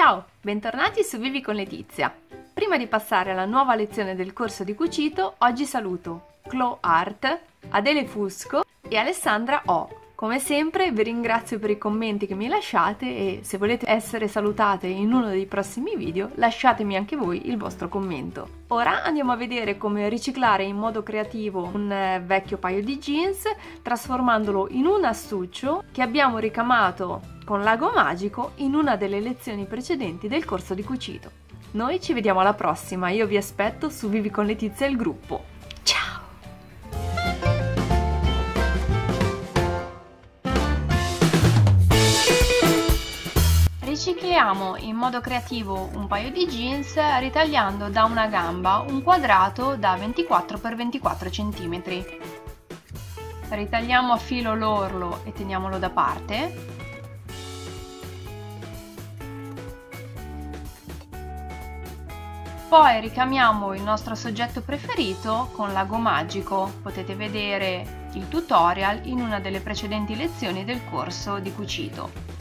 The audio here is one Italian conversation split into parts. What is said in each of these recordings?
Ciao, bentornati su Vivi con Letizia. Prima di passare alla nuova lezione del corso di cucito, oggi saluto Chloe Art, Adele Fusco e Alessandra O. Come sempre vi ringrazio per i commenti che mi lasciate e se volete essere salutate in uno dei prossimi video lasciatemi anche voi il vostro commento. Ora andiamo a vedere come riciclare in modo creativo un vecchio paio di jeans trasformandolo in un astuccio che abbiamo ricamato con l'ago magico in una delle lezioni precedenti del corso di cucito. Noi ci vediamo alla prossima, io vi aspetto su Vivi con Letizia il gruppo. Ricicliamo in modo creativo un paio di jeans ritagliando da una gamba un quadrato da 24 x 24 cm. Ritagliamo a filo l'orlo e teniamolo da parte. Poi ricamiamo il nostro soggetto preferito con l'ago magico. Potete vedere il tutorial in una delle precedenti lezioni del corso di cucito.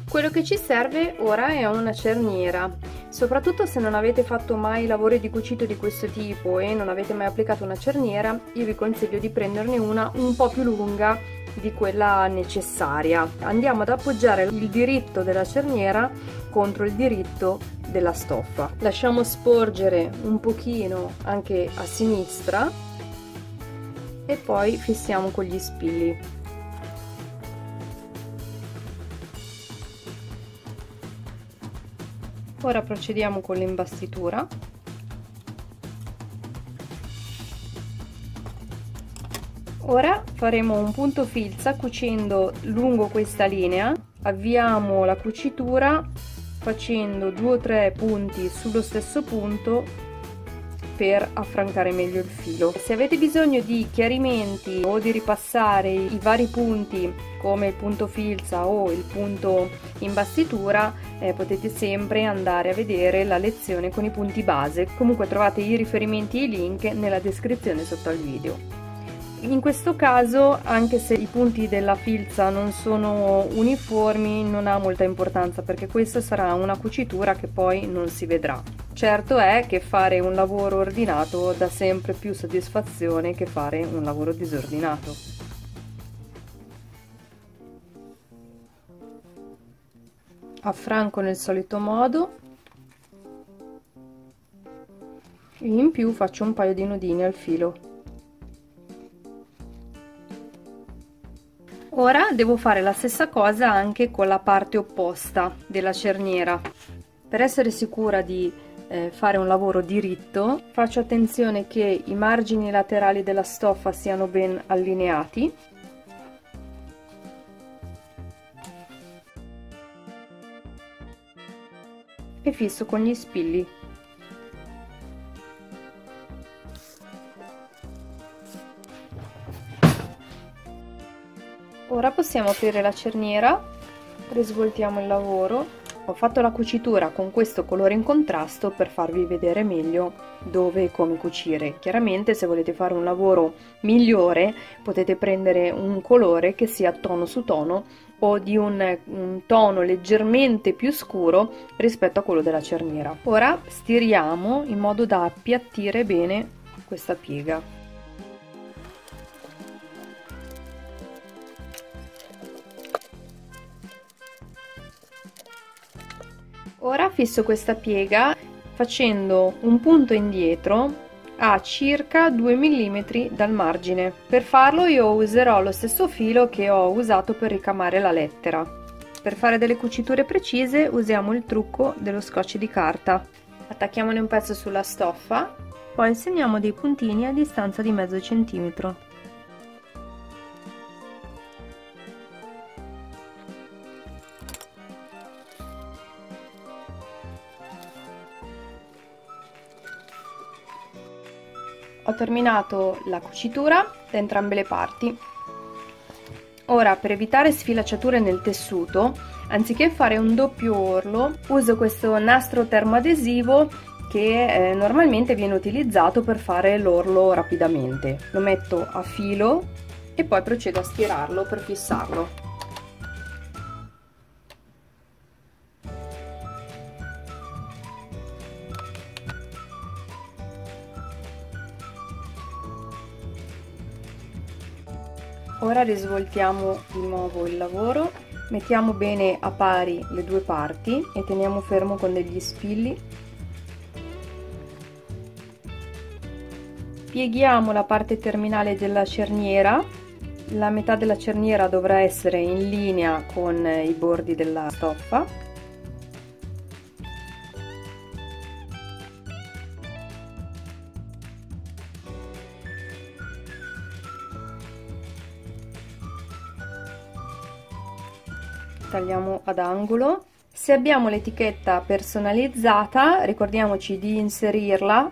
Quello che ci serve ora è una cerniera, soprattutto se non avete fatto mai lavori di cucito di questo tipo e non avete mai applicato una cerniera, io vi consiglio di prenderne una un po' più lunga di quella necessaria. Andiamo ad appoggiare il diritto della cerniera contro il diritto della stoffa. Lasciamo sporgere un pochino anche a sinistra e poi fissiamo con gli spilli. Ora procediamo con l'imbastitura. Ora faremo un punto filza cucendo lungo questa linea. Avviamo la cucitura facendo 2 o 3 punti sullo stesso punto per affrancare meglio il filo. Se avete bisogno di chiarimenti o di ripassare i vari punti come il punto filza o il punto imbastitura, potete sempre andare a vedere la lezione con i punti base. Comunque trovate i riferimenti e i link nella descrizione sotto al video. In questo caso, anche se i punti della filza non sono uniformi, non ha molta importanza perché questa sarà una cucitura che poi non si vedrà. Certo è che fare un lavoro ordinato dà sempre più soddisfazione che fare un lavoro disordinato. Affranco nel solito modo e in più faccio un paio di nodini al filo. Ora devo fare la stessa cosa anche con la parte opposta della cerniera. Per essere sicura di fare un lavoro diritto, faccio attenzione che i margini laterali della stoffa siano ben allineati. E fisso con gli spilli. Ora possiamo aprire la cerniera, risvoltiamo il lavoro. Ho fatto la cucitura con questo colore in contrasto per farvi vedere meglio dove e come cucire. Chiaramente se volete fare un lavoro migliore potete prendere un colore che sia tono su tono o di un tono leggermente più scuro rispetto a quello della cerniera. Ora stiriamo in modo da appiattire bene questa piega. Ora fisso questa piega facendo un punto indietro a circa 2 mm dal margine. Per farlo io userò lo stesso filo che ho usato per ricamare la lettera. Per fare delle cuciture precise usiamo il trucco dello scotch di carta. Attacchiamone un pezzo sulla stoffa, poi segniamo dei puntini a distanza di mezzo centimetro. Ho terminato la cucitura da entrambe le parti. Ora, per evitare sfilacciature nel tessuto, anziché fare un doppio orlo, uso questo nastro termoadesivo che normalmente viene utilizzato per fare l'orlo rapidamente. Lo metto a filo e poi procedo a stirarlo per fissarlo. Ora risvoltiamo di nuovo il lavoro, mettiamo bene a pari le due parti e teniamo fermo con degli spilli. Pieghiamo la parte terminale della cerniera, la metà della cerniera dovrà essere in linea con i bordi della stoffa. Tagliamo ad angolo. Se abbiamo l'etichetta personalizzata, ricordiamoci di inserirla.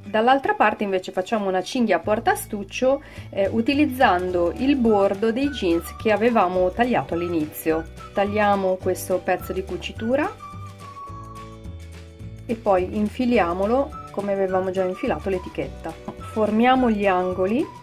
Dall'altra parte invece facciamo una cinghia a portastuccio utilizzando il bordo dei jeans che avevamo tagliato all'inizio. Tagliamo questo pezzo di cucitura e poi infiliamolo come avevamo già infilato l'etichetta. Formiamo gli angoli.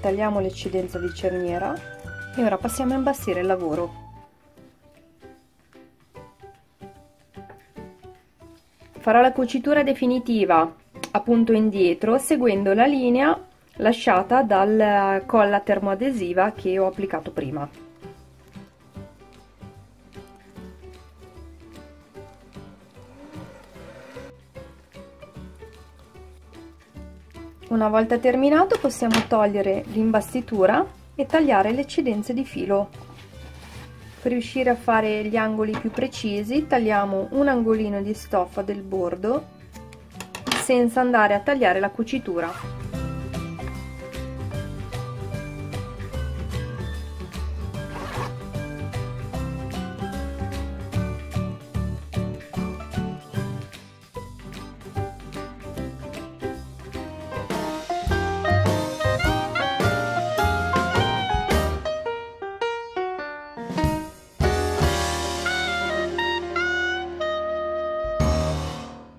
Tagliamo l'eccedenza di cerniera e ora passiamo a imbastire il lavoro. Farò la cucitura definitiva a punto indietro seguendo la linea lasciata dalla colla termoadesiva che ho applicato prima. Una volta terminato possiamo togliere l'imbastitura e tagliare le eccedenze di filo. Per riuscire a fare gli angoli più precisi tagliamo un angolino di stoffa del bordo senza andare a tagliare la cucitura.